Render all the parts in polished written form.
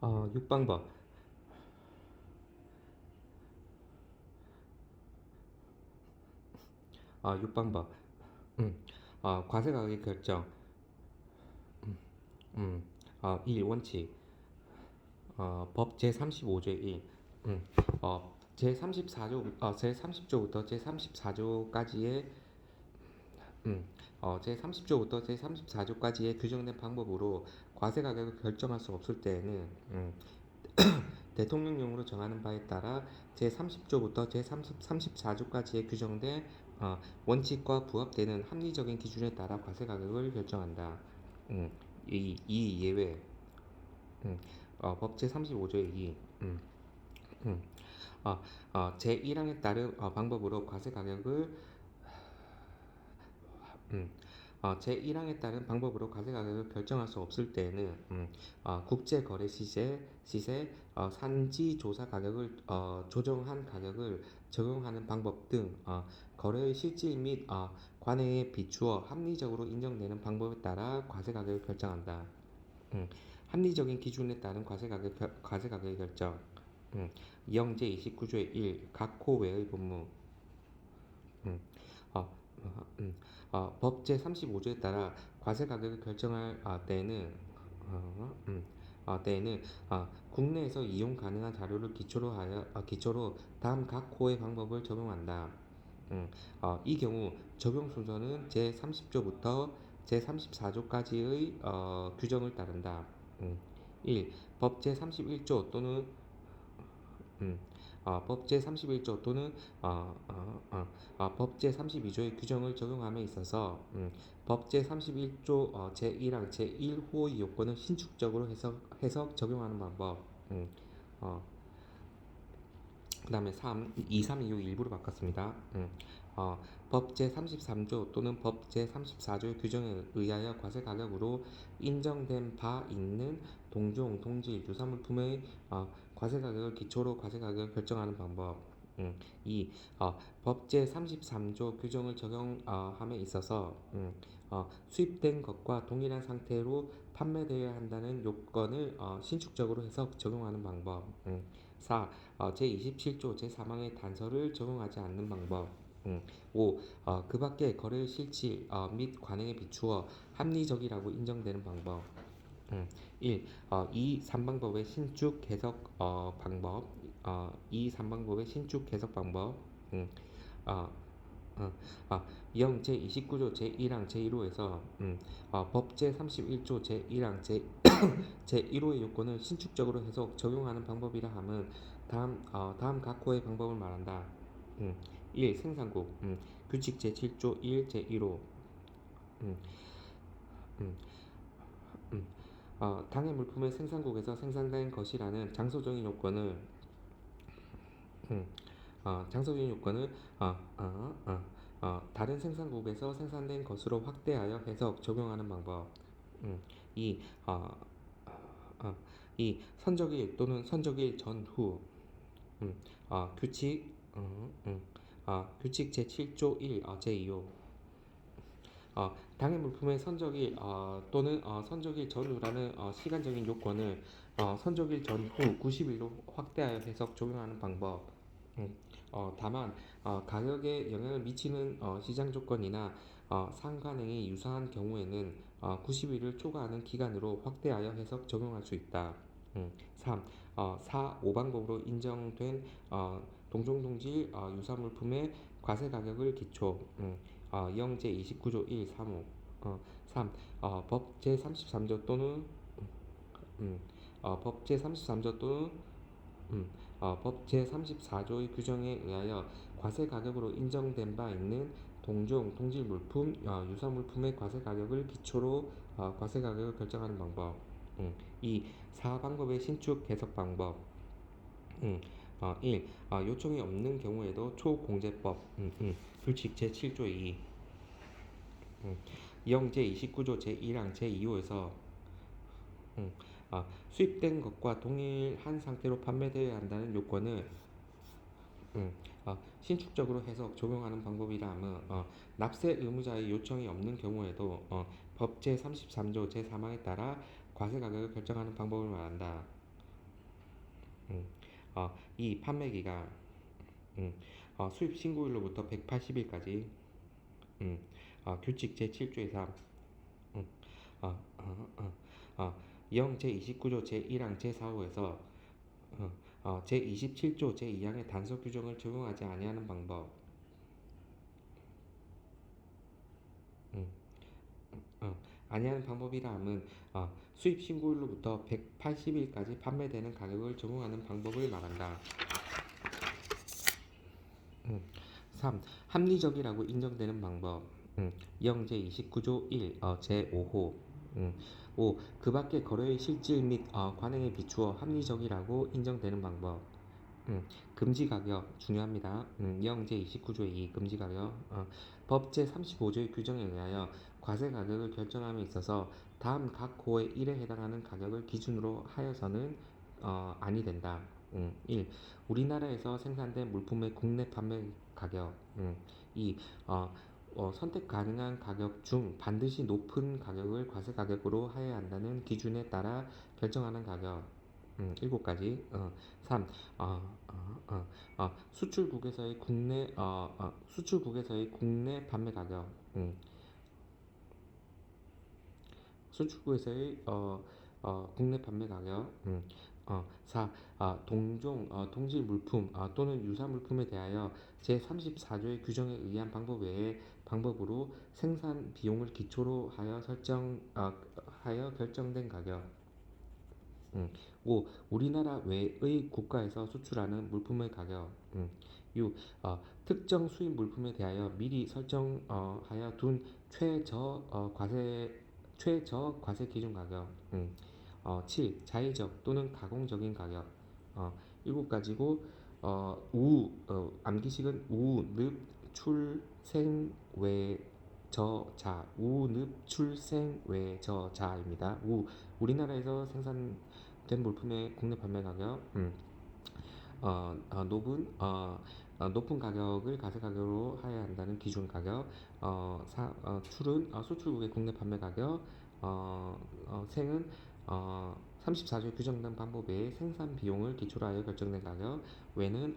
6방법. 6방법. 과세 가격 결정. 음, 1. 원칙. 법 제35조의 1. 제30조부터 제34조까지의 제30조부터 제34조까지의 규정된 방법으로 과세 가격을 결정할 수 없을 때에는 대통령령으로 정하는 바에 따라 제30조부터 제34조까지의 규정된 원칙과 부합되는 합리적인 기준에 따라 과세 가격을 결정한다. 이 예외. 법 제35조의 2. 제1항에 따른 방법으로 과세 가격을 제1항에 따른 방법으로 과세 가격을 결정할 수 없을 때에는 국제 거래 시세, 산지 조사 가격을 조정한 가격을 적용하는 방법 등 거래의 실질 및 관행에 비추어 합리적으로 인정되는 방법에 따라 과세 가격을 결정한다. 합리적인 기준에 따른 과세 가격의 결정. 영제 29조의 1. 각 호 외의 법무. 음, 어, 법 제35조에 따라 과세 가격을 결정할 때에는 국내에서 이용 가능한 자료를 기초로 다음 각 호의 방법을 적용한다. 이 경우 적용 순서는 제30조부터 제34조까지의 규정을 따른다. 1. 법 제31조 또는 법 제31조 또는 법 제32조의 규정을 적용함에 있어서 법 제31조 제1항 제1호의 요건을 신축적으로 해석 적용하는 방법. 그 다음에 3, 2, 3, 2, 6 일부로 바꿨습니다. 법 제33조 또는 법 제34조의 규정에 의하여 과세 가격으로 인정된 바 있는 동종, 동질, 유사물품의 과세 가격을 기초로 과세 가격을 결정하는 방법. 2. 법 제33조 규정을 적용함에 있어서 수입된 것과 동일한 상태로 판매되어야 한다는 요건을 신축적으로 해서 적용하는 방법. 4. 제27조 제3항의 단서를 적용하지 않는 방법. 5. 그 밖의 거래의 실질 및 관행에 비추어 합리적이라고 인정되는 방법. 1. 2, 3방법의 신축 해석 방법. 2, 3방법의 신축 해석 방법. 어, 어, 0 제29조 제1항 제1호에서 법 제31조 제1항 제1호의 요건을 신축적으로 해석 적용하는 방법이라 함은 다음 각 호의 방법을 말한다. 1. 생산국 규칙 제7조 1 제1호 음, 음, 음. 당해 물품의 생산국에서 생산된 것이라는 장소적인 요건을 장소적인 요건을 다른 생산국에서 생산된 것으로 확대하여 해석 적용하는 방법. 2. 이 선적일 또는 선적일 전후 규칙 규칙 제7조 1 제2호 당해 물품의 선적일 또는 선적일 전후라는 시간적인 요건을 선적일 전후 90일로 확대하여 해석 적용하는 방법. 다만 가격에 영향을 미치는 시장 조건이나 상관행이 유사한 경우에는 90일을 초과하는 기간으로 확대하여 해석 적용할 수 있다. 3. 4, 5방법으로 인정된 동종동질 유사물품의 과세 가격을 기초 0제 29조 1, 3호 3. 법 제33조 또는 법 제33조 또는 법 제34조의 규정에 의하여 과세 가격으로 인정된 바 있는 동종, 동질 물품, 유사물품의 과세 가격을 기초로 과세 가격을 결정하는 방법. 2. 사방법의 신축 해석 방법. 1. 요청이 없는 경우에도 초공제법 규칙 제7조 2 0 제29조 제1항 제2호에서 수입된 것과 동일한 상태로 판매되어야 한다는 요건을 신축적으로 해서 적용하는 방법이라 함은 납세 의무자의 요청이 없는 경우에도 법 제33조 제3항에 따라 과세 가격을 결정하는 방법을 말한다. 음, 이 판매기가 수입 신고일로부터 180일까지 규칙 제7조의 3 음, 어, 어, 어, 영 제29조 제1항 제4호에서 제27조 제2항의 단서 규정을 적용하지 아니하는 방법. 음, 아니하는 방법이라 함은 수입 신고일로부터 180일까지 판매되는 가격을 적용하는 방법을 말한다. 3. 합리적이라고 인정되는 방법. 0 제29조 1 제5호. 5. 그 밖의 거래의 실질 및 관행에 비추어 합리적이라고 인정되는 방법. 금지 가격 중요합니다. 0 제29조의 2 금지 가격. 법 제35조의 규정에 의하여 과세 가격을 결정함에 있어서 다음 각 호의 1에 해당하는 가격을 기준으로 하여서는 아니 된다. 1. 우리나라에서 생산된 물품의 국내 판매 가격. 2. 선택 가능한 가격 중 반드시 높은 가격을 과세 가격으로 하여야 한다는 기준에 따라 결정하는 가격. 7가지. 3. 수출국에서의 국내 판매 가격. 수출국에서의 국내 판매 가격. 4. 동질 물품 또는 유사 물품에 대하여 제34조의 규정에 의한 방법 외에 방법으로 생산 비용을 기초로 하여 결정된 가격. 5. 우리나라 외의 국가에서 수출하는 물품의 가격. 6. 특정 수입 물품에 대하여 미리 설정하여 둔 최저 과세 기준 가격. 7. 자의적 또는 가공적인 가격. 7가지고 암기식은 우, 늪, 출, 생, 외, 자, 우, 늪, 출, 생, 외, 자입니다. 우리나라에서 생산된 물품의 국내 판매 가격. 높은 가격을 가세 가격으로 하여야 한다는 기준 가격. 출은 수출국의 국내 판매 가격. 생은 34조에 규정된 방법 외에 생산 비용을 기초로 하여 결정된 가격. 외는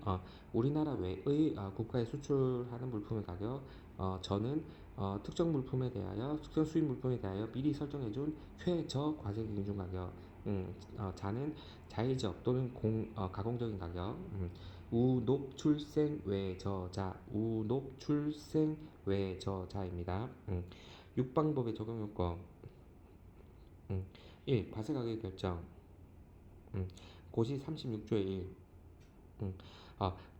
우리나라 외의 국가에 수출하는 물품의 가격. 저는 특정 수입 물품에 대하여 미리 설정해준 최저 과세 기준 가격. 자는 자의적 또는 가공적인 가격. 우녹출생 외저자 우녹출생 외저자입니다. 6방법의 적용 요건. 1. 과세가격 결정. 고시 36조의 1.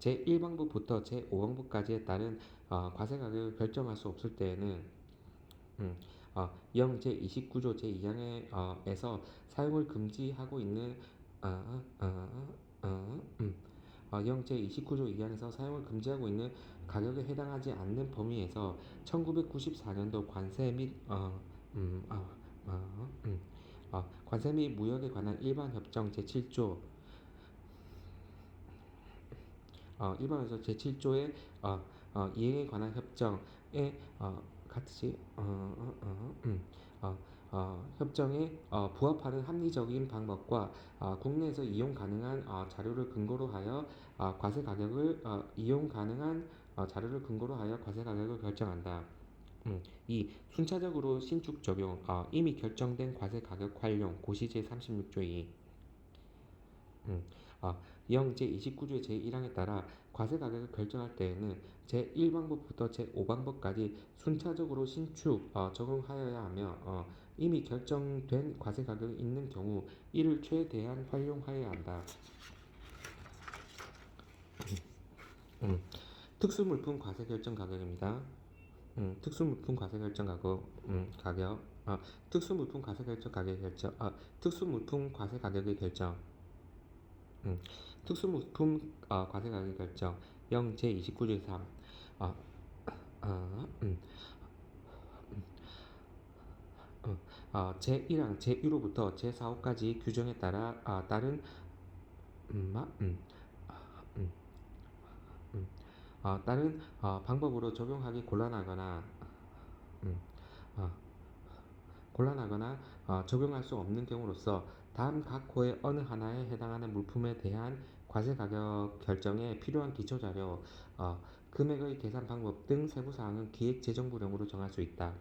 제1방법부터 제5방법까지에 따른 과세가격을 결정할 수 없을 때에는 0 제29조 제2항에서 사용을 금지하고 있는 0 제29조 2항에서 사용을 금지하고 있는 가격에 해당하지 않는 범위에서 1994년도 관세 및 무역에 관한 일반 협정 제7조 일반에서 제7조의 이행에 관한 협정에 같이 협정에 부합하는 합리적인 방법과 국내에서 이용 가능한 자료를 근거로 하여 과세 가격을 이용 가능한 자료를 근거로 하여 과세 가격을 결정한다. 2. 순차적으로 신축 적용 이미 결정된 과세 가격 활용 고시 제36조 2. 0 제29조의 제1항에 따라 과세 가격을 결정할 때에는 제1방법부터 제5방법까지 순차적으로 신축 적용하여야 하며 이미 결정된 과세 가격이 있는 경우 이를 최대한 활용하여야 한다. 특수물품 과세 결정 가격입니다. 특수물품 과세 결정 가격. 특수물품 과세 결정 가격 결정. 특수물품 과세 가격의 결정. 특수물품 과세 가격 결정 0 제29조의 3. 제1항 제1호부터 제4호까지 규정에 따라 따른 다른 방법으로 적용하기 곤란하거나 곤란하거나 적용할 수 없는 경우로서 다음 각 호의 어느 하나에 해당하는 물품에 대한 과세 가격 결정에 필요한 기초 자료, 금액의 계산 방법 등 세부 사항은 기획재정부령으로 정할 수 있다.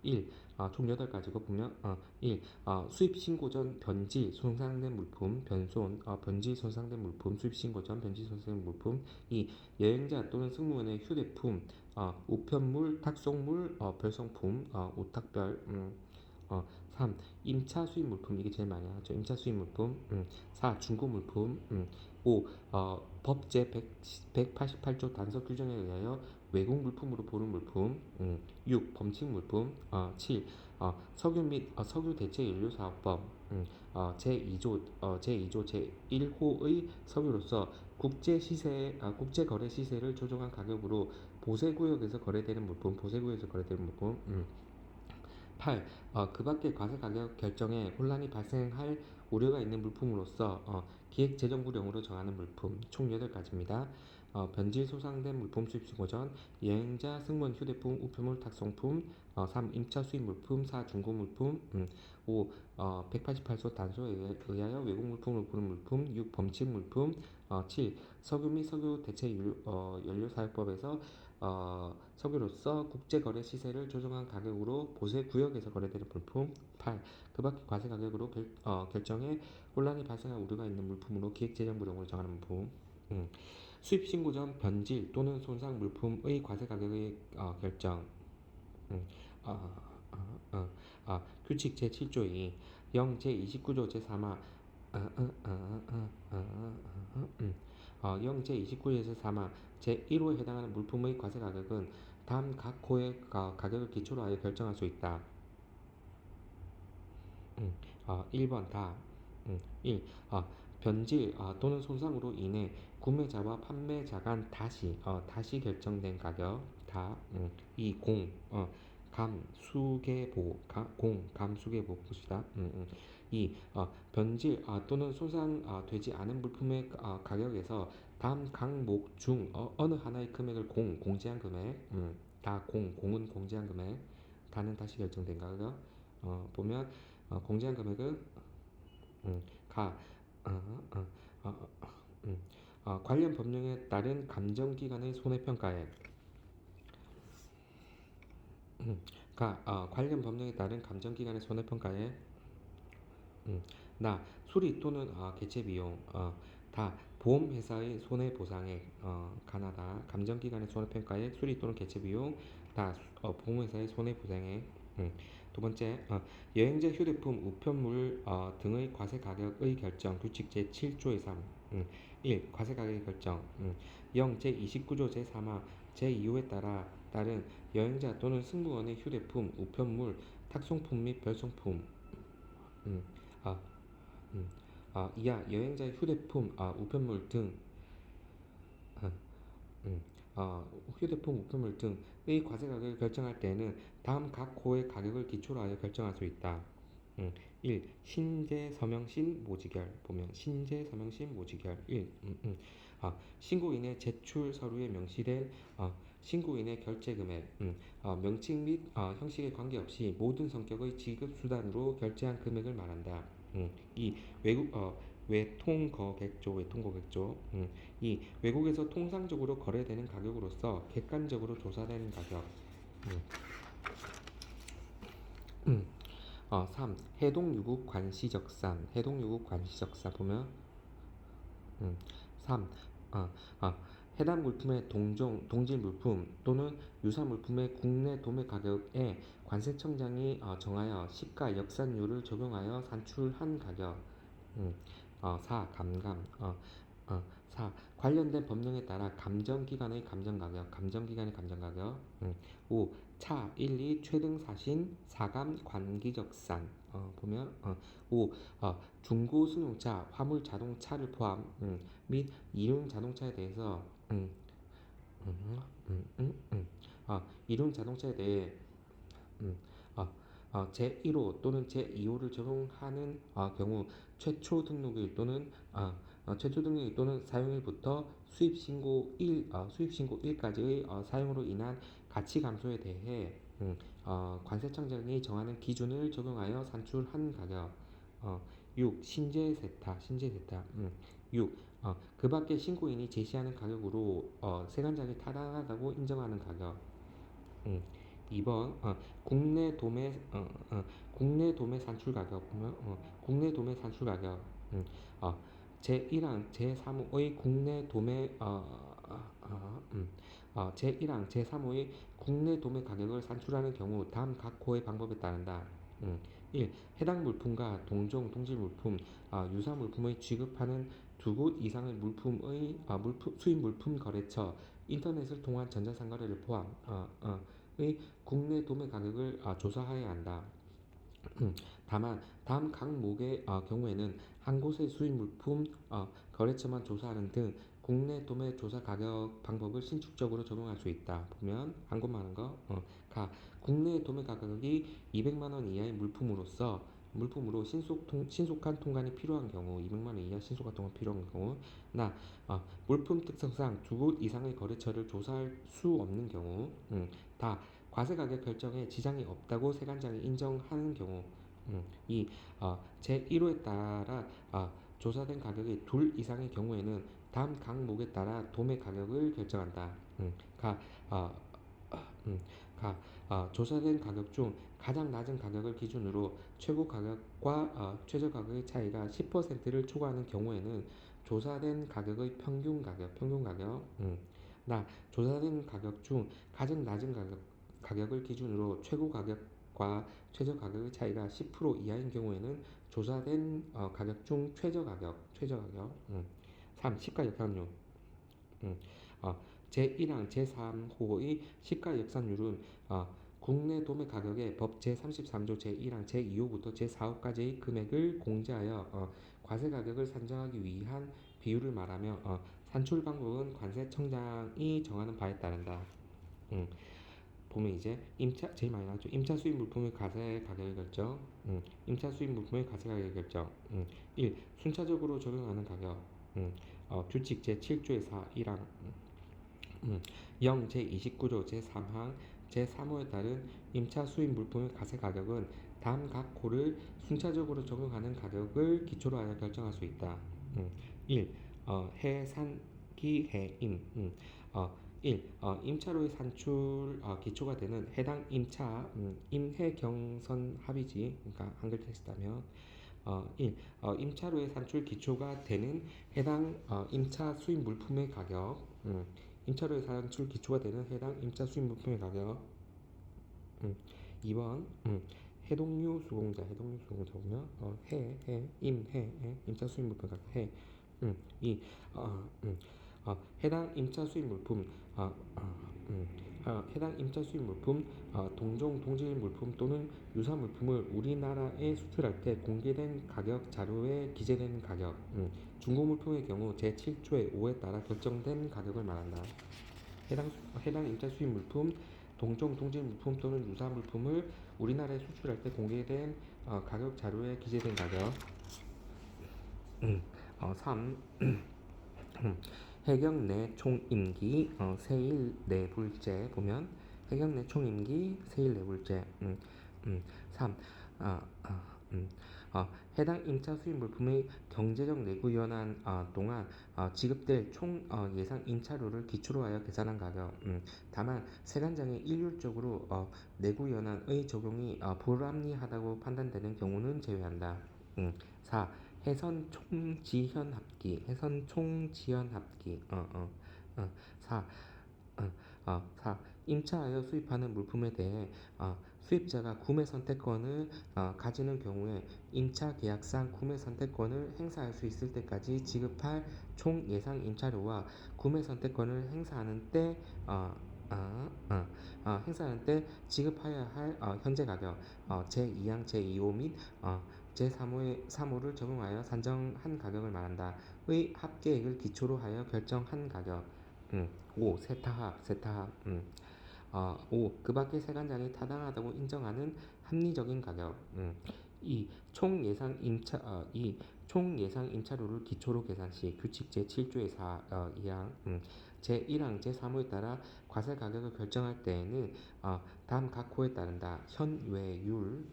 1. 총 8가지고 보면 1. 수입 신고 전 변질, 손상된 물품, 변손, 변질, 손상된 물품, 수입 신고 전 변질, 손상된 물품. 2. 여행자 또는 승무원의 휴대품, 우편물, 탁송물, 별성품, 오탁별. 3. 임차 수입 물품, 이게 제일 많이 하죠. 임차 수입 물품. 4. 중고 물품. 5. 법제 188조 단서 규정에 의하여 외국 물품으로 보는 물품. 6. 범칙 물품. 7. 석유 및 석유 대체 연료 사업법 제2조 제1호의 석유로서 국제 거래 시세를 조정한 가격으로 보세구역에서 거래되는 물품, 8. 그 밖의 과세 가격 결정에 혼란이 발생할 우려가 있는 물품으로서 기획재정부령으로 정하는 물품 총 8가지입니다. 변질 소상된 물품 수입 신고 전, 여행자 승무원 휴대폰 우편물 탁송품. 3. 임차 수입 물품. 4. 중고 물품. 5. 188소 단서에 의하여 외국 물품으로 보는 물품. 6. 범칙 물품. 7. 석유 및 석유 대체 연료 사용법에서 석유로서 국제거래 시세를 조정한 가격으로 보세 구역에서 거래되는 물품. 8. 그 밖의 과세 가격으로 결정에 혼란이 발생할 우려가 있는 물품으로 기획재정부령으로 정하는 물품. 수입 신고 전 변질 또는 손상 물품의 과세 가격의 결정. 어, 규칙 제7조 0 제29조 제3화 0 제29조 제3화 제1호에 해당하는 물품의 과세 가격은 다음 각 호의 가격을 기초로 하여 결정할 수 있다. 1번 다. 1. 변질 또는 손상으로 인해 구매자와 판매자 간 다시 결정된 가격 다. 2. 감수계보 봅시다. 2. 변질 또는 손상되지 않은 물품의 가격에서 다음 항목 중 어느 하나의 금액을 공제한 금액. 공은 공제한 금액, 다는 다시 결정된 가격. 보면 공제한 금액은 가 어, 어, 어, 관련 법령에 따른 감정기관의 손해평가액. 관련 법령에 따른 감정기관의 손해평가액. 나 수리 또는 개체 비용. 다 보험회사의 손해보상액. 가나다 감정기관의 손해평가액, 수리 또는 개체 비용. 다 보험회사의 손해보상액. 두 번째, 여행자 휴대폰, 우편물 등의 과세 가격의 결정 규칙 제7조의 3. 1. 과세 가격의 결정. 0 제29조 제3화 제2호에 따른 여행자 또는 승무원의 휴대폰, 우편물, 탁송품 및 별송품. 음, 아, 음, 이하 여행자의 휴대폰, 우편물 등 아, 음, 휴대폰, 우편물 등의 과세 가격을 결정할 때에는 다음 각 호의 가격을 기초로 하여 결정할 수 있다. 1. 신재 서명신 모지결. 보면 신재 서명신 모지결. 1. 신고인의 제출 서류에 명시된 신고인의 결제 금액. 명칭 및 형식에 관계없이 모든 성격의 지급 수단으로 결제한 금액을 말한다. 2. 외통거객조. 2. 외국에서 통상적으로 거래되는 가격으로서 객관적으로 조사되는 가격. 음. 3. 해동유국 관시적산. 보면 3. 해당 물품의 동질 물품 또는 유사 물품의 국내 도매 가격에 관세청장이 정하여 시가 역산율을 적용하여 산출한 가격. 4. 감감. 4. 관련된 법령에 따라 감정기관의 감정가격. 5. 차, 1, 2 최등 사신, 사감 관기적산. 보면 5. 중고 승용차, 화물 자동차를 포함 및 이륜 자동차에 대해서 이륜 자동차에 대해 제1호 또는 제2호를 적용하는 경우 최초 등록일 또는 사용일부터 수입신고 일까지의 사용으로 인한 가치 감소에 대해 관세청장이 정하는 기준을 적용하여 산출한 가격. 6. 신재 세타. 6. 그 밖에 신고인이 제시하는 가격으로 세관장이 타당하다고 인정하는 가격. 2번 국내 도매 산출 가격 보면 국내 도매 산출 가격 제1항 제3호의 국내 도매 제1항 제3호의 국내 도매 가격을 산출하는 경우 다음 각 호의 방법에 따른다. 1. 해당 물품과 동종 동질 물품 유사 물품의 취급하는 두 곳 이상의 수입 물품 거래처 인터넷을 통한 전자상거래를 포함 의 국내 도매 가격을 조사해야 한다. 다만 다음 항목의 경우에는 한 곳의 수입 물품 거래처만 조사하는 등 국내 도매 조사 가격 방법을 신축적으로 적용할 수 있다. 보면 한 곳만 하는 거. 국내 도매 가격이 200만 원 이하의 물품으로 신속한 통관이 필요한 경우 200만 원 이하 신속한 통관이 필요한 경우 물품 특성상 두 곳 이상의 거래처를 조사할 수 없는 경우 다 과세 가격 결정에 지장이 없다고 세관장이 인정하는 경우 이 제1호에 따라 조사된 가격이 둘 이상의 경우에는 다음 항목에 따라 도매 가격을 결정한다. 가, 어, 조사된 가격 중 가장 낮은 가격을 기준으로 최고 가격과 최저 가격의 차이가 10%를 초과하는 경우에는 조사된 가격의 평균 가격, 조사된 가격 중 가장 낮은 가격을 기준으로 최고 가격과 최저 가격의 차이가 10% 이하인 경우에는 조사된 가격 중 최저 가격. 3. 시가 역산율. 음, 제1항 제3호의 시가 역산율은 국내 도매 가격의 법 제33조 제1항 제2호부터 제4호까지의 금액을 공제하여 과세 가격을 산정하기 위한 비율을 말하며 산출 방법은 관세청장이 정하는 바에 따른다. 음, 보면 이제 제일 많이 나왔죠. 임차 수입 물품의 과세 가격의 결정. 임차 수입 물품의 과세 가격의 결정. 1. 순차적으로 적용하는 가격. 규칙 제7조의 4, 1항 0 제29조 제3항 제3호에 따른 임차 수입 물품의 과세 가격은 다음 각 호를 순차적으로 적용하는 가격을 기초로 하여 결정할 수 있다. 1. 해산기 해임 1. 임차로의 산출 기초가 되는 해당 임차 임해경선 합의지 그러니까 한글 텍스트하면 1. 임차로의 산출 기초가 되는 해당 임차 수입 물품의 가격 임차로의 산출 기초가 되는 해당 임차 수입 물품의 가격 2번 해동류 수공자 보면 임차 수입 물품 가격 2. 해당 임차 수입 물품 해당 임차 수입 물품 동종 동질 물품 또는 유사 물품을 우리나라에 수출할 때 공개된 가격 자료에 기재된 가격 중고 물품의 경우 제7조의 5에 따라 결정된 가격을 말한다. 해당 임차 수입 물품 동종 동질 물품 또는 유사 물품을 우리나라에 수출할 때 공개된 가격 자료에 기재된 가격 3. 해경 내 총임기 세일 내불제 보면 해경 내 총임기 세일 내불제 3. 해당 임차 수입 물품의 경제적 내구 연한 동안 지급될 총 예상 임차료를 기초로 하여 계산한 가격 다만 세관장이 일률적으로 내구 연한의 적용이 불합리하다고 판단되는 경우는 제외한다. 4. 해선 총지현 합기 4. 4. 임차하여 수입하는 물품에 대해 수입자가 구매 선택권을 가지는 경우에 임차 계약상 구매 선택권을 행사할 수 있을 때까지 지급할 총 예상 임차료와 구매 선택권을 행사하는 때 지급하여야 할 현재 가격 제2항 제2호 및 제3호를 적용하여 산정한 가격을 말한다. 의 합계액을 기초로 하여 결정한 가격 5. 세타합 5. 그 밖의 세관장이 타당하다고 인정하는 합리적인 가격 2. 총 예상 임차료를 기초로 계산 시 규칙 제7조의 4, 2항 제1항 제3호에 따라 과세 가격을 결정할 때에는 다음 각 호에 따른다. 현외율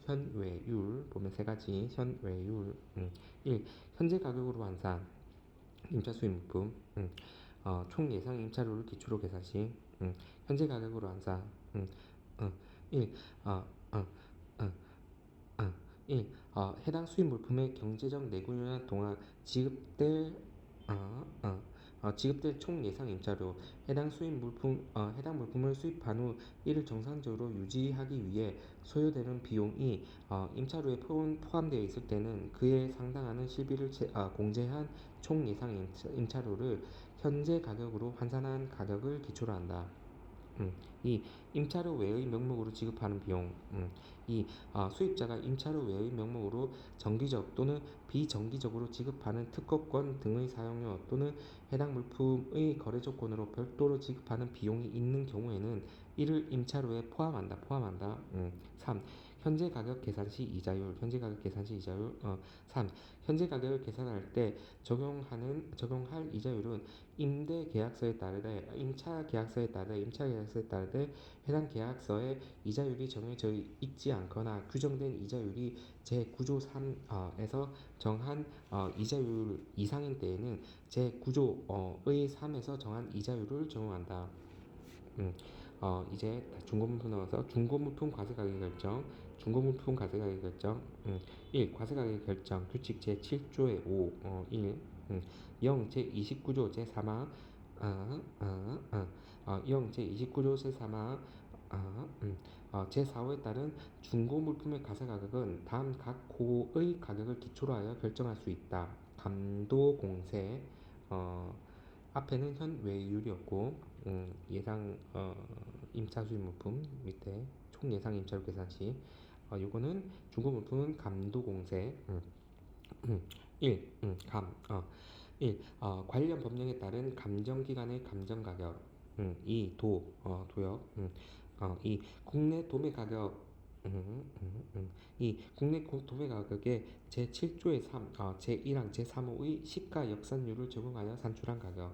보면 세 가지 현외율. 1. 현재 가격으로 환산 임차 수입 물품. 총 예상 임차료를 기초로 계산 시 현재 가격으로 환산. 1. 어, 어, 어, 1. 해당 수입 물품의 경제적 내구년 동안 지급될 총 예상 임차료. 해당 물품을 수입한 후 이를 정상적으로 유지하기 위해 소요되는 비용이 임차료에 포함되어 있을 때는 그에 상당하는 실비를 공제한 총 예상 임차료를 현재 가격으로 환산한 가격을 기초로 한다. 2. 임차료 외의 명목으로 지급하는 비용. 2. 수입자가 임차료 외의 명목으로 정기적 또는 비정기적으로 지급하는 특허권 등의 사용료 또는 해당 물품의 거래 조건으로 별도로 지급하는 비용이 있는 경우에는 이를 임차료에 포함한다. 3. 현재 가격 계산 시 이자율. 3. 현재 가격을 계산할 때 적용할 이자율은 임차 계약서에 따르되 해당 계약서에 이자율이 정해져 있지 않거나 규정된 이자율이 제9조 3에서 정한 이자율 이상인 때에는 제9조의 3에서 정한 이자율을 적용한다. 이제 중고물품 나와서 중고물품 과세가격 결정. 1. 과세가격 결정 규칙 제7조의 5. 1. 0 제29조 제3항 0 제29조 제3항 제4호에 따른 중고물품의 과세가격은 다음 각 호의 가격을 기초로 하여 결정할 수 있다. 감도공세. 앞에는 현외율이었고 예상 임차 수입 물품 밑에 총 예상 임차료 계산 시 요거는 중고물품은 감도공세. 1. 1. 관련 법령에 따른 감정기관의 감정가격. 2. 도역. 2. 국내 도매 가격. 2. 국내 도매 가격에 제7조의 3, 제1항 제3호의 시가 역산율을 적용하여 산출한 가격.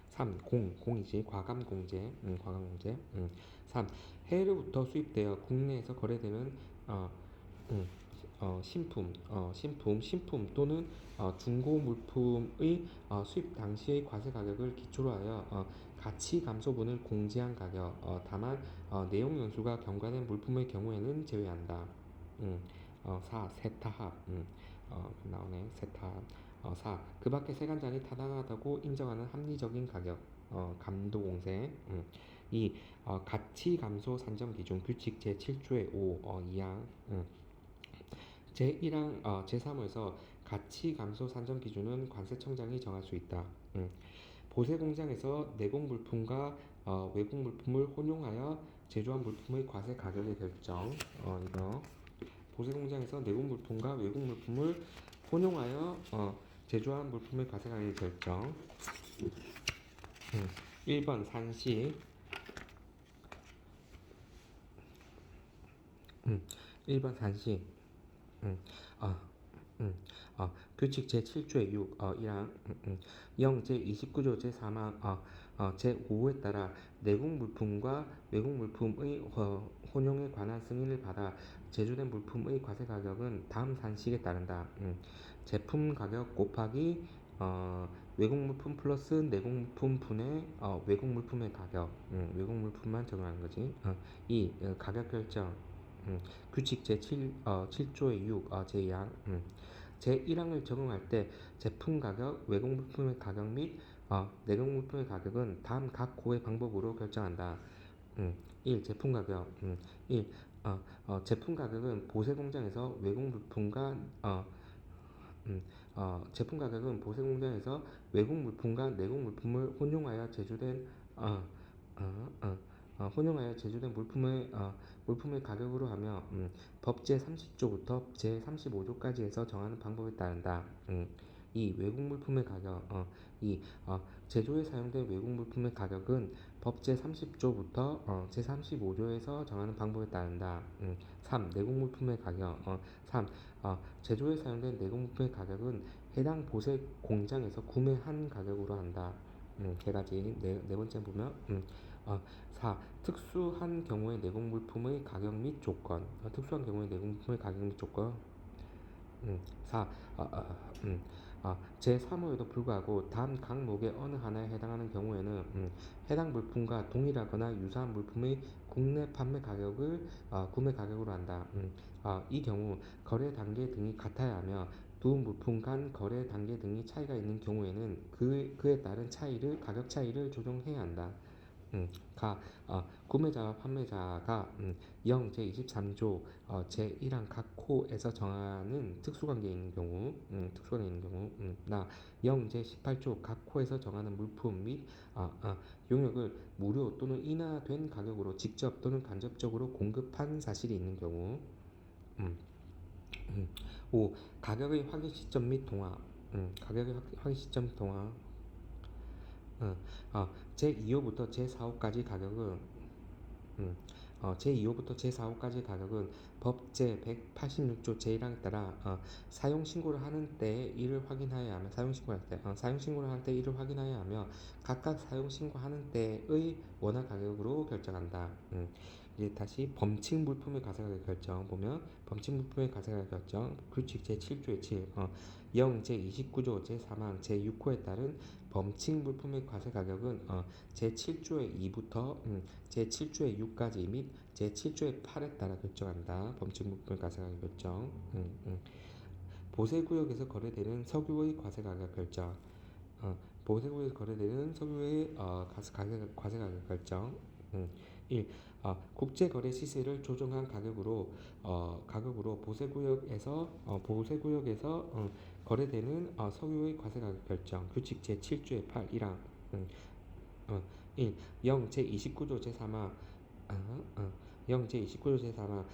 3. 공이지 과감공제. 3. 해외로부터 수입되어 국내에서 거래되는 신품 또는 중고 물품의 수입 당시의 과세 가격을 기초로 하여 가치 감소분을 공제한 가격. 다만 내용 연수가 경과된 물품의 경우에는 제외한다. 4. 세타합. 나오네. 세타합. 4. 그 밖에 세관장이 타당하다고 인정하는 합리적인 가격. 감도공세. 2. 가치 감소 산정 기준 규칙 제7조의 5. 2항. 제1항 제3호에서 가치 감소 산정 기준은 관세청장이 정할 수 있다. 보세 공장에서 내공 물품과 외국 물품을 혼용하여 제조한 물품의 과세 가격의 결정. 이거 보세 공장에서 내공 물품과 외국 물품을 혼용하여 제조한 물품의 과세 가격의 결정. 1번 산시. 1번 산시. 규칙 제7조의 6. 1항 0 제29조 제3항 제5호에 따라 내국 물품과 외국 물품의 혼용에 관한 승인을 받아 제조된 물품의 과세 가격은 다음 산식에 따른다. 제품 가격 곱하기 외국 물품 플러스 내국 물품 분의 외국 물품의 가격. 외국 물품만 적용하는 거지. 2. 가격 결정. 규칙 제7조의 6. 제2항. 제1항을 적용할 때 제품 가격, 외국 물품의 가격 및 내국 물품의 가격은 다음 각 호의 방법으로 결정한다. 1. 제품 가격. 1. 제품 가격은 보세 공장에서 외국 물품과 제품 가격은 보세 공장에서 외국 물품과 내국 물품을 혼용하여 제조된 물품의 가격으로 하며 법 제30조부터 제35조까지 해서 정하는 방법에 따른다. 2. 외국 물품의 가격. 2. 제조에 사용된 외국 물품의 가격은 법 제30조부터 제35조에서 정하는 방법에 따른다. 3. 내국 물품의 가격. 3. 제조에 사용된 내국 물품의 가격은 해당 보세 공장에서 구매한 가격으로 한다. 세 가지. 네 번째 보면 4. 특수한 경우의 내공 물품의 가격 및 조건. 특수한 경우의 내공 물품의 가격 및 조건. 4. 제3호에도 불구하고 다음 항목의 어느 하나에 해당하는 경우에는 해당 물품과 동일하거나 유사한 물품의 국내 판매 가격을 구매 가격으로 한다. 이 경우 거래 단계 등이 같아야 하며 두 물품 간 거래 단계 등이 차이가 있는 경우에는 그에 따른 가격 차이를 조정해야 한다. 구매자와 판매자가 0 제23조 제1항 각 호에서 정하는 특수관계에 있는 경우, 나 0 제18조 각 호에서 정하는 물품 및 용역을 무료 또는 인하된 가격으로 직접 또는 간접적으로 공급한 사실이 있는 경우, 음, 5. 가격의 확인 시점 및 동화, 확인 시점 동화, 제2호부터 제4호까지 가격은 제2호부터 제4호까지 가격은 법 제186조 제1항에 따라 사용 신고를 하는 때에 이를 확인하여야 하며 사용 신고를 하는 때 이를 확인하여야 하며 각각 사용 신고하는 때의 원화 가격으로 결정한다. 이제 다시 범칙 물품의 과세가격 결정 보면 범칙 물품의 과세가격 결정 규칙 제7조의 7 0 제29조 제3항 제6호에 따른 범칙 물품의 과세가격은 제7조의 2부터 제7조의 6까지 및 제7조의 8에 따라 결정한다. 범칙 물품의 과세가격 결정. 보세구역에서 거래되는 석유의 과세가격 결정. 보세구역에서 거래되는 석유의 과세가격 결정. 1. 국제거래 시세를 조정한 가격으로 보세구역에서 거래되는 석유의 과세가격 결정. 규칙 제7조의 8 1항 1. 0 제29조 제3항 0 제29조 제3항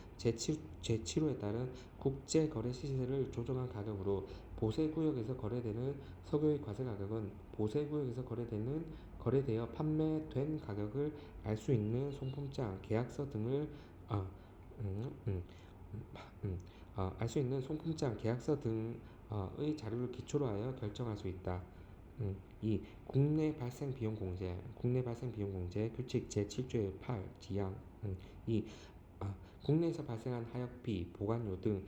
제7호에 따른 국제거래 시세를 조정한 가격으로 보세구역에서 거래되는 석유의 과세가격은 보세구역에서 거래되어 판매된 가격을 알 수 있는 송품장, 계약서 등을 알 수 있는 송품장, 계약서 등의 자료를 기초로 하여 결정할 수 있다. 2. 국내 발생 비용 공제 규칙 제7조의 8 지양 2. 국내에서 발생한 하역비, 보관료 등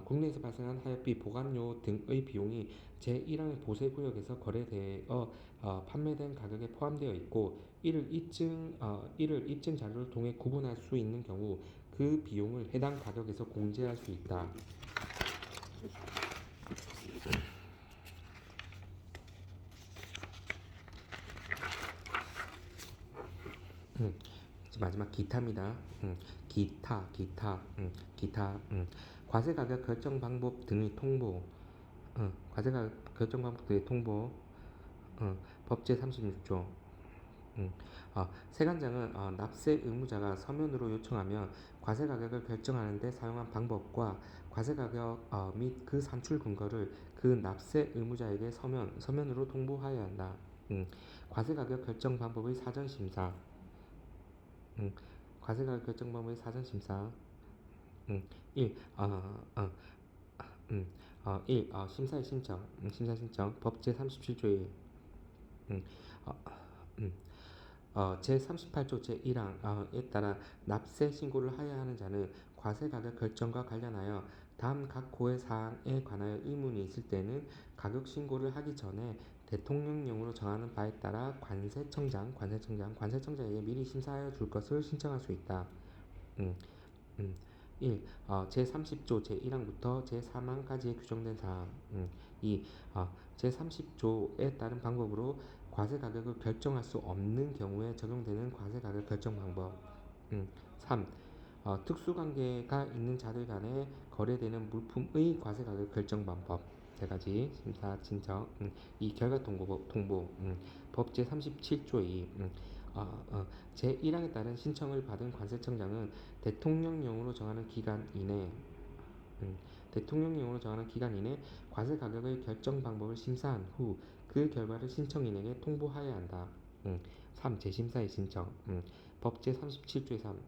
국내에서 발생한 하역비, 보관료 등의 비용이 제1항의 보세구역에서 거래되어 판매된 가격에 포함되어 있고 이를 입증 자료를 통해 구분할 수 있는 경우 그 비용을 해당 가격에서 공제할 수 있다. 이제 마지막 기타입니다. 기타. 과세 가격 결정 방법 등의 통보. 과세 가격 결정 방법 등의 통보. 법제 36조. 세관장은 납세 의무자가 서면으로 요청하면 과세 가격을 결정하는 데 사용한 방법과 과세 가격 및 그 산출 근거를 그 납세 의무자에게 서면으로 통보하여야 한다. 과세 가격 결정 방법의 사전 심사. 과세가격 결정 방법의 사전 심사. 1. 1. 심사의 신청. 법 제37조의 제38조 제1항에 따라 납세 신고를 하여야 하는 자는 과세가격 결정과 관련하여 다음 각 호의 사항에 관하여 의문이 있을 때는 가격 신고를 하기 전에 대통령령으로 정하는 바에 따라 관세청장에게 미리 심사하여 줄 것을 신청할 수 있다. 음, 1. 제30조 제1항부터 제3항까지에 규정된 사항. 2. 제30조에 따른 방법으로 과세 가격을 결정할 수 없는 경우에 적용되는 과세 가격 결정 방법. 3. 특수관계가 있는 자들 간에 거래되는 물품의 과세 가격 결정 방법. 세 가지 심사 신청. 이 결과 통보. 법 제37조 2. 제1항에 따른 신청을 받은 관세청장은 대통령령으로 정하는 기간 이내 과세 가격의 결정 방법을 심사한 후 그 결과를 신청인에게 통보하여야 한다. 3. 재심사의 신청. 법 제37조의 3.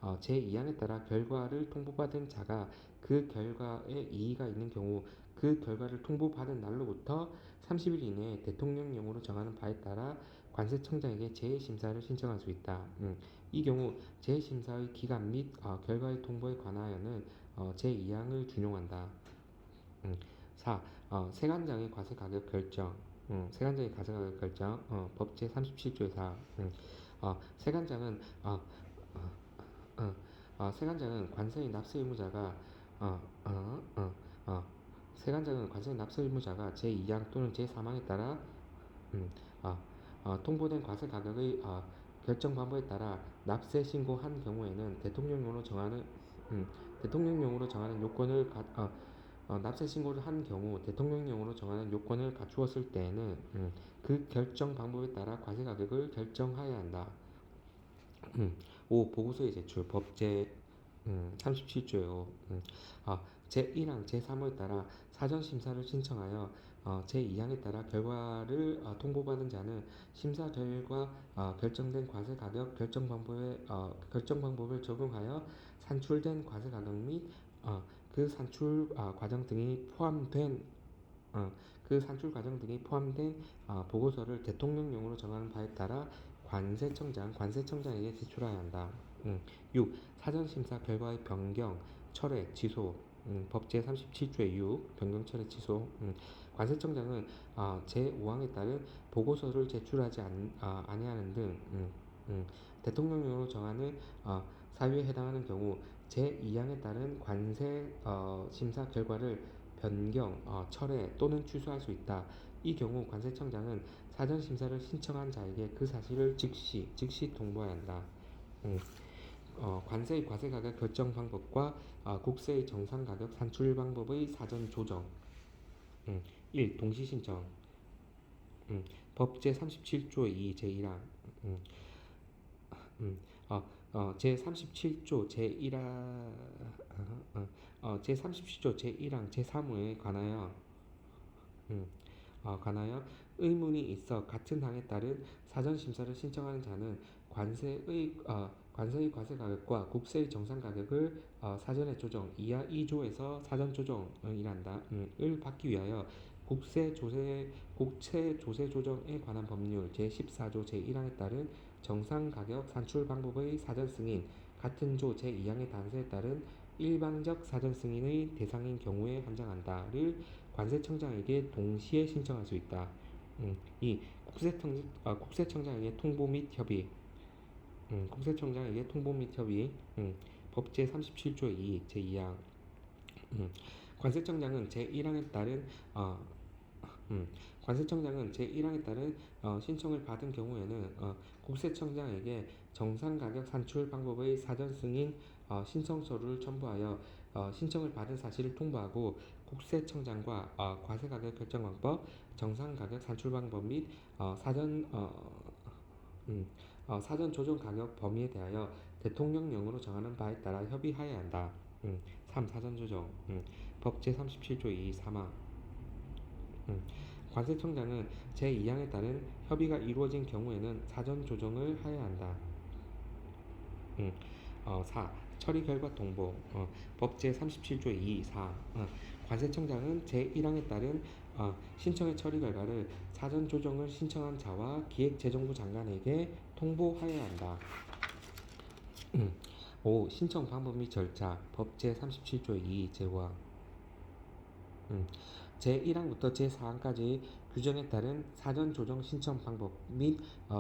제2항에 따라 결과를 통보받은 자가 그 결과에 이의가 있는 경우 그 결과를 통보받은 날로부터 30일 이내에 대통령령으로 정하는 바에 따라 관세청장에게 재심사를 신청할 수 있다. 이 경우 재심사의 기간 및 결과의 통보에 관하여는 제2항을 준용한다. 4. 세관장의 과세가격 결정. 세관장의 과세가격 결정. 법 제37조의 4. 세관장은 세관장은 관세의 납세 의무자가 어, 어, 어, 어, 세관장은 관세의 납세 의무자가 제2항 또는 제3항에 따라 음, 통보된 과세 가격의 결정 방법에 따라 납세 신고한 경우에는 대통령령으로 정하는 요건을 납세 신고를 한 경우 대통령령으로 정하는 요건을 갖추었을 때에는 그 결정 방법에 따라 과세 가격을 결정하여야 한다. 5. 보고서의 제출 법제 37조요. 제1항 제3호에 따라 사전 심사를 신청하여 제2항에 따라 결과를 통보받은 자는 심사 결과 결정된 과세 가격 결정 방법을 적용하여 산출된 과세 가격 및 그 산출 과정 등이 포함된 보고서를 대통령령으로 정하는 바에 따라 관세청장에게 제출해야 한다. 6. 사전심사 결과의 변경, 철회, 취소. 법 제37조의 6. 변경, 철회, 취소. 관세청장은 제5항에 따른 보고서를 제출하지 아니하는 등 대통령령으로 정하는 사유에 해당하는 경우 제2항에 따른 관세 심사 결과를 변경, 철회 또는 취소할 수 있다. 이 경우 관세청장은 사전 심사를 신청한 자에게 그 사실을 즉시 통보해야 한다. 관세의 과세가격 결정 방법과 국세의 정상가격 산출 방법의 사전 조정. 1. 동시신청. 법 제37조 2 제1항. 제37조 제1항 제37조 제1항 제3호에 관하여 의문이 있어 같은 항에 따른 사전 심사를 신청하는 자는 관세의 과세 가격과 국세의 정상 가격을 사전에 조정 이하 2조에서 사전 조정이란다. 을 받기 위하여 국세 조세 조정에 관한 법률 제14조 제1항에 따른 정상 가격 산출 방법의 사전 승인 같은 조 제2항의 단서에 따른 일방적 사전 승인의 대상인 경우에 한정한다를 관세청장에게 동시에 신청할 수 있다. 2. 국세청장에게 통보 및 협의. 법 제37조 2 제2항. 관세청장은 제1항에 따른 신청을 받은 경우에는 국세청장에게 정상가격 산출 방법의 사전 승인 신청서를 첨부하여 신청을 받은 사실을 통보하고 국세청장과 과세가격 결정 방법, 정상가격 산출 방법 및 사전 조정 가격 범위에 대하여 대통령령으로 정하는 바에 따라 협의하여야 한다. 3. 사전 조정. 법 제37조 2 3항. 관세청장은 제2항에 따른 협의가 이루어진 경우에는 사전 조정을 하여야 한다. 4. 처리 결과 통보. 법 제37조 2 4. 관세청장은 제1항에 따른 신청의 처리 결과를 사전 조정을 신청한 자와 기획재정부 장관에게 통보하여야 한다. 5. 신청 방법 및 절차. 법 제37조 2 제5항. 제1항부터 제4항까지 규정에 따른 사전 조정 신청 방법 및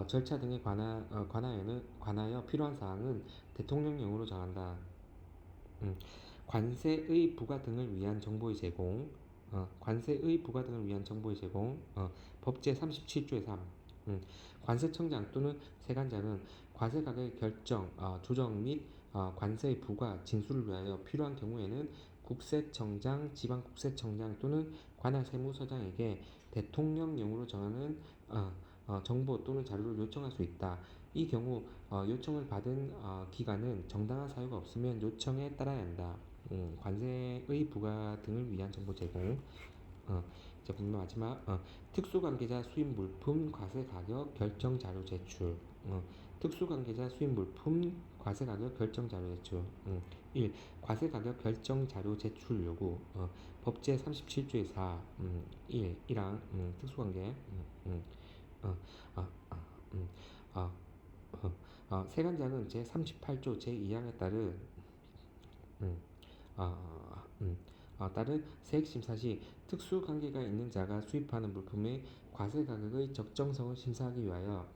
절차 등에 관하여 필요한 사항은 대통령령으로 정한다. 관세의 부과 등을 위한 정보의 제공. 법 제37조의 3. 관세청장 또는 세관장은 과세가격의 결정, 조정 및 관세의 부과, 징수를 위하여 필요한 경우에는 국세청장, 지방국세청장 또는 관할 세무서장에게 대통령령으로 정하는 정보 또는 자료를 요청할 수 있다. 이 경우 요청을 받은 기관은 정당한 사유가 없으면 요청에 따라야 한다. 관세의 부과 등을 위한 정보 제공. 이제 마지막 특수관계자 수입 물품 과세 가격 결정 자료 제출. 특수관계자 수입 물품 과세 가격 결정 자료 제출. 1. 과세 가격 결정 자료 제출 요구. 법제 37조의 4. 1. 1항 특수관계. 어, 어, 어, 음, 어, 세관장은 제38조 제2항에 따른 따른 세액심사 시 특수관계가 있는 자가 수입하는 물품의 과세가격의 적정성을 심사하기 위하여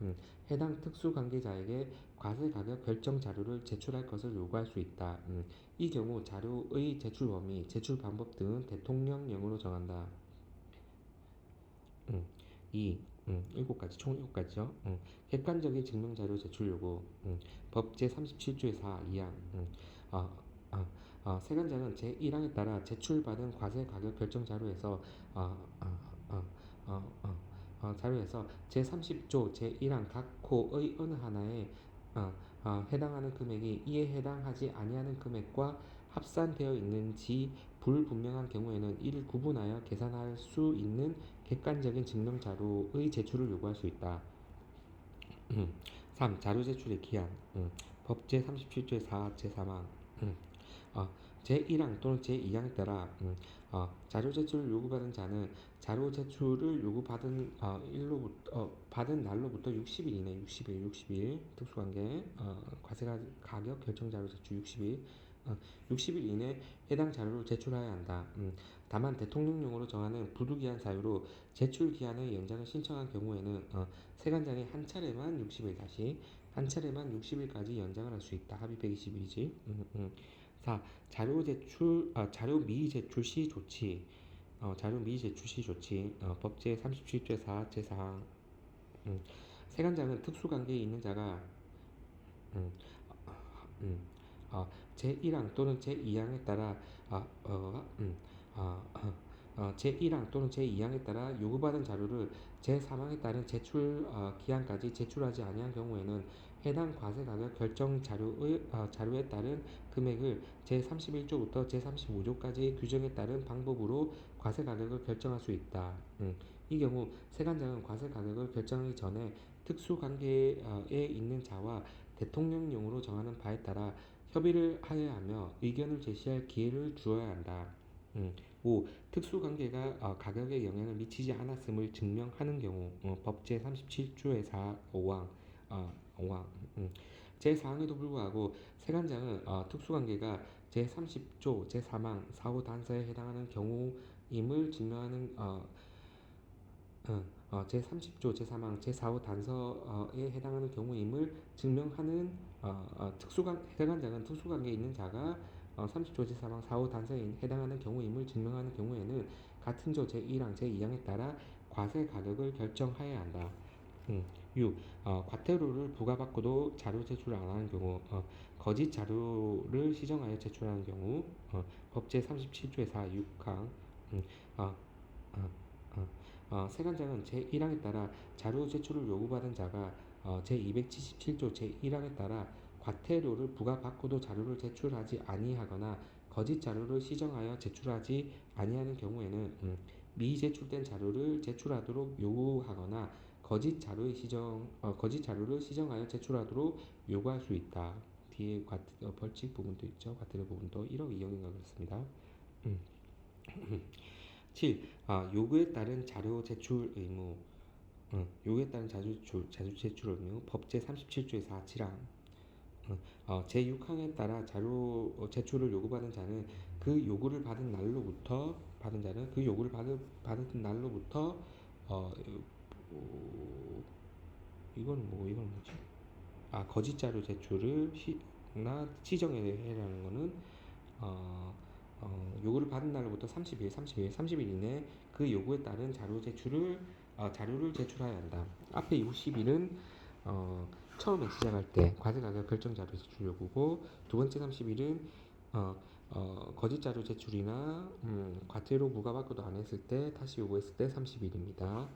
해당 특수관계자에게 과세가격 결정 자료를 제출할 것을 요구할 수 있다. 이 경우 자료의 제출 범위, 제출 방법 등은 대통령령으로 정한다. 2. 7가지, 총 7가지죠. 객관적인 증명자료 제출 요구. 법 제37조의 4, 2항. 어, 세관장은 제1항에 따라 제출받은 과세 가격 결정 자료에서 자료에서 제30조 제1항 각 코의 어느 하나에 해당하는 금액이 이에 해당하지 아니하는 금액과 합산되어 있는지 불분명한 경우에는 이를 구분하여 계산할 수 있는 객관적인 증명 자료의 제출을 요구할 수 있다. 3. 자료 제출의 기한. 법 제37조의 4, 제3항. 제1항 또는 제2항에 따라 자료 제출을 요구받은 자는 자료 제출을 요구받은 받은 날로부터 60일 이내 60일 특수관계 과세 가격 결정 자료 제출 60일 60일 이내 해당 자료를 제출해야 한다. 다만 대통령령으로 정하는 부득이한 사유로 제출 기한의 연장을 신청한 경우에는 세관장이 한 차례만 60일 다시 한 차례만 60일까지 연장을 할 수 있다. 합의 120일이지. 4. 자료 제출 자료 미의 제출 시 조치. 자료 미의 제출 시 조치. 법 제37조 4 제4항. 세관장은 특수관계에 있는 자가 음, 제1항 또는 제2항에 따라 제1항 또는 제2항에 따라 요구받은 자료를 제3항에 따른 제출 기한까지 제출하지 아니한 경우에는 해당 과세가격 결정 자료에 따른 금액을 제31조부터 제35조까지의 규정에 따른 방법으로 과세가격을 결정할 수 있다. 이 경우 세관장은 과세가격을 결정하기 전에 특수관계에 있는 자와 대통령령으로 정하는 바에 따라 협의를 하여야 하며 의견을 제시할 기회를 주어야 한다. 5. 특수관계가 가격에 영향을 미치지 않았음을 증명하는 경우 법 제37조의 4, 5항 5항 제4항에도 불구하고 세관장은 특수관계가 제30조 제3항 4호 단서에 해당하는 경우임을 증명하는 제30조 제3항 제4호 단서에 해당하는 경우임을 증명하는 해당자는 특수관계에 있는 자가 30조 제3항 4호 단서에 해당하는 경우임을 증명하는 경우에는 같은 조 제1항 제2항에 따라 과세 가격을 결정하여야 한다. 6. 과태료를 부과받고도 자료 제출을 안 하는 경우 거짓 자료를 시정하여 제출하는 경우 법 제37조의 4, 6항 어, 어, 세관장은 제1항에 따라 자료 제출을 요구받은 자가 제277조 제1항에 따라 과태료를 부과받고도 자료를 제출하지 아니하거나 거짓 자료를 시정하여 제출하지 아니하는 경우에는 미제출된 자료를 제출하도록 요구하거나 거짓 자료를 시정하여 제출하도록 요구할 수 있다. 뒤에 벌칙 부분도 있죠. 과태료 부분도 1억 2억인가 그렇습니다. 7. 요구에 따른 자료 제출 의무. 요구에 따른 자료 제출 의무. 법 제37조의 4, 7항. 제6항에 따라 자료 제출을 요구받은 자는 그 요구를 받은 날로부터 어, 이건 뭐지? 거짓 자료 제출을 시정에 해라는 거는 요구를 받은 날로부터 30일 이내 그 요구에 따른 자료를 제출해야 한다. 앞에 60일은 처음에 시작할 때 과세가격 결정 자료 제출 요구고 두 번째 30일은 거짓 자료 제출이나 과태료 부과받고도 안 했을 때 다시 요구했을 때 30일입니다.